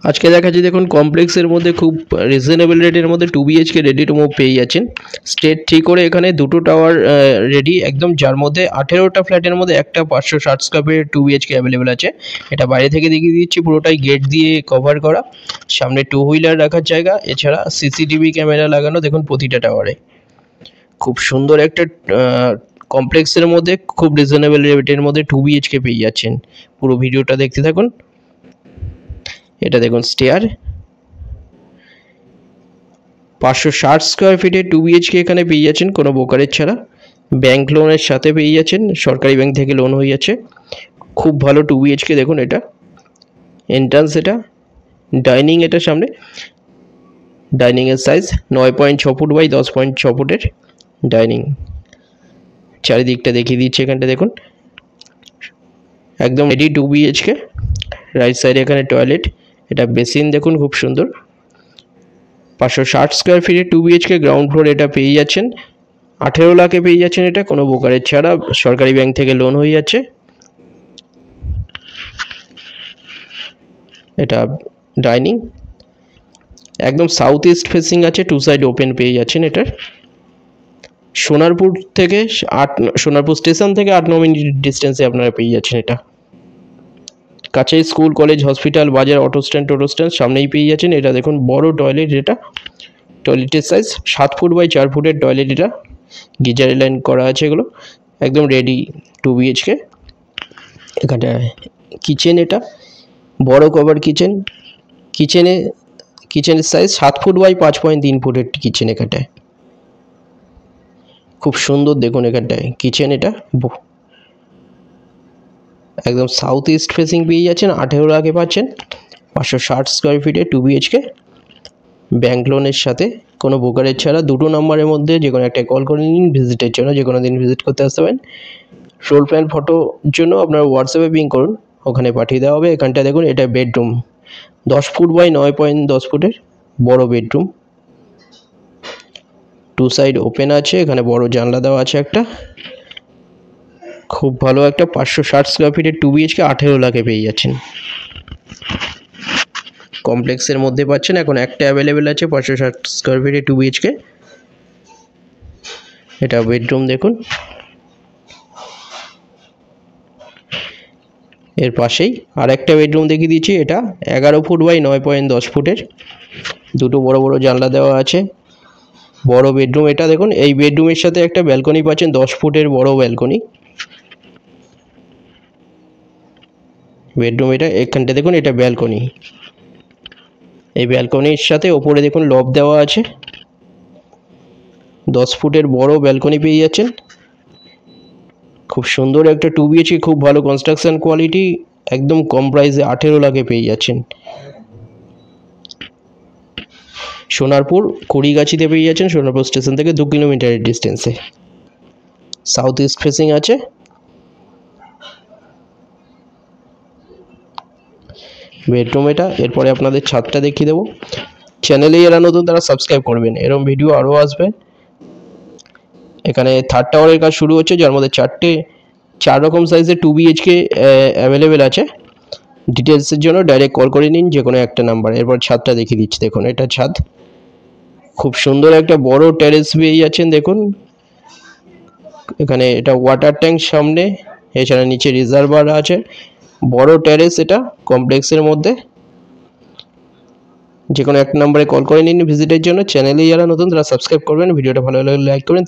আজকে দেখাচ্ছি দেখুন কমপ্লেক্সের মধ্যে খুব রিজনেবল রেটের মধ্যে 2 BHK রেডি টু মুভ পেয়ে যাচ্ছেন। স্টেট ঠিক করে এখানে দুটো টাওয়ার রেডি একদম, যার মধ্যে 18টা ফ্ল্যাটের মধ্যে একটা 560 স্কোয়ার ফিটের 2 BHK অ্যাভেলেবেল আছে। এটা বাইরে থেকে দেখিয়ে দিচ্ছি, পুরোটাই গেট দিয়ে কভার করা, সামনে 2 হুইলার রাখার জায়গা, এছাড়া CCTV ক্যামেরা লাগানো দেখুন প্রতিটা টাওয়ারে। খুব সুন্দর একটা কমপ্লেক্সের মধ্যে খুব রিজনেবল রেটের মধ্যে 2 BHK পেয়ে যাচ্ছেন। পুরো ভিডিওটা দেখতে থাকুন। এটা দেখুন স্টেয়ার, 560 স্কোয়ার ফিটে 2 BHK এখানে পেয়ে যাচ্ছেন কোনো ব্রোকারেজ ছাড়া। ব্যাংক লোনের সাথে পেয়ে যাচ্ছেন, সরকারি ব্যাংক থেকে লোন হয়ে যাচ্ছে। খুব ভালো 2 BHK দেখুন। এটা এন্ট্রান্স, এটা ডাইনিং, এটা সামনে ডাইনিংয়ের সাইজ 9.6 ফুট বাই 10.6 ফুটের ডাইনিং। চারিদিকটা দেখিয়ে দিচ্ছে, এখানটা দেখুন একদম রেডি 2 BHK। রাইট সাইডে এখানে টয়লেট, এটা বেসিন দেখুন খুব সুন্দর। 560 স্কোয়ার ফিটে 2 BHK গ্রাউন্ড ফ্লোর এটা পেয়ে যাচ্ছেন 18 লাখে পেয়ে যাচ্ছেন। এটা কোনো ব্রোকারেজ ছাড়া, সরকারি ব্যাংক থেকে লোন হয়ে যাচ্ছে। এটা ডাইনিং একদম সাউথ ইস্ট ফেসিং আছে, 2 সাইড ওপেন পেয়ে যাচ্ছেন। এটার সোনারপুর থেকে সোনারপুর স্টেশন থেকে 8-9 মিনিট ডিস্টেন্সে আপনারা পেয়ে যাচ্ছেন। এটা কাছেই স্কুল, কলেজ, হসপিটাল, বাজার, অটো স্ট্যান্ড সামনেই পেয়ে যাচ্ছেন। এটা দেখুন বড় টয়লেট, এটা টয়লেটের সাইজ 7 ফুট বাই 4 ফুটের টয়লেট। এটা গিজার লাইন করা আছে, এগুলো একদম রেডি 2 BHK। এখানটা কিচেন, এটা বড় কভার কিচেন। কিচেনের সাইজ 7 ফুট বাই 5.3 ফুটের কিচেন। এখানটায় খুব সুন্দর দেখুন, এখানটায় কিচেন, এটা একদম সাউথ ইস্ট ফেসিং পেয়ে যাচ্ছেন। 18 লাখে পাচ্ছেন 560 স্কোয়ার ফিটে 2 BHK ব্যাংক লোনের সাথে, কোনো ব্রোকারেজ ছাড়া। দুটো নম্বরের মধ্যে যে কোনো একটা কল করে নিন ভিজিটের জন্য, যে কোনো দিন ভিজিট করতে আসতে পারেন। ফ্লোর প্ল্যান ফটোর জন্য আপনার হোয়াটসঅ্যাপে পিং করুন, ওখানে পাঠিয়ে দেওয়া হবে। এখানটা দেখুন এটা বেডরুম, 10 ফুট বাই 9.10 ফুটের বড় বেডরুম। 2 সাইড ওপেন আছে, এখানে বড় জানলা দেওয়া আছে একটা। খুব ভালো একটা 560 স্কোয়ার ফিটের 2 BHK 18 লাখে পেয়ে যাচ্ছেন। কমপ্লেক্সের মধ্যে পাচ্ছেন, এখন একটা অ্যাভেলেবেল আছে 560 স্কোয়ার ফিটে 2 BHK। এটা বেডরুম দেখুন। এর পাশেই আর একটা বেডরুম দেখিয়ে দিচ্ছি, এটা 11 ফুট বাই 9.10 ফুটের, দুটো বড় বড় জানলা দেওয়া আছে, বড় বেডরুম। এটা দেখুন এই বেডরুমের সাথে একটা ব্যালকনি পাচ্ছেন, 10 ফুটের বড় ব্যালকনি বেডরুম। এটা এখানটা দেখুন এটা ব্যালকনি, এই ব্যালকনির সাথে ওপরে দেখুন লব দেওয়া আছে, 10 ফুটের বড় ব্যালকনি পেয়ে যাচ্ছেন। খুব সুন্দর একটা 2 BHK, খুব ভালো কনস্ট্রাকশন কোয়ালিটি, একদম কম প্রাইসে 18 লাখে পেয়ে যাচ্ছেন। সোনারপুর কুড়িগাছিতে পেয়ে যাচ্ছেন, সোনারপুর স্টেশন থেকে 2 কিলোমিটারের ডিস্টেন্সে। সাউথ ইস্ট ফেসিং আছে। বেডরুম এটা। এরপরে আপনাদের ছাদটা দেখিয়ে দেবো। চ্যানেলে যারা নতুন তারা সাবস্ক্রাইব করবেন, এরকম ভিডিও আরও আসবে। এখানে থার্ড টাওয়ারের কাজ শুরু হচ্ছে, যার মধ্যে 4 রকম সাইজের 2 BHK অ্যাভেলেবেল আছে। ডিটেলসের জন্য ডাইরেক্ট কল করে নিন যে কোনো একটা নাম্বার। এরপর ছাদটা দেখিয়ে দিচ্ছি, দেখুন এটা ছাদ। খুব সুন্দর একটা বড় টেরেস পেয়ে যাচ্ছেন দেখুন। এখানে এটা ওয়াটার ট্যাঙ্ক সামনে, এছাড়া নিচে রিজার্ভার আছে, বড় টেরেস এটা কমপ্লেক্সের মধ্যে। যে কোনো একটা নাম্বারে কল করে নিন ভিজিটের জন্য। চ্যানেলে যারা নতুন তারা সাবস্ক্রাইব করবেন, ভিডিওটা ভালো লাগলে লাইক করবেন।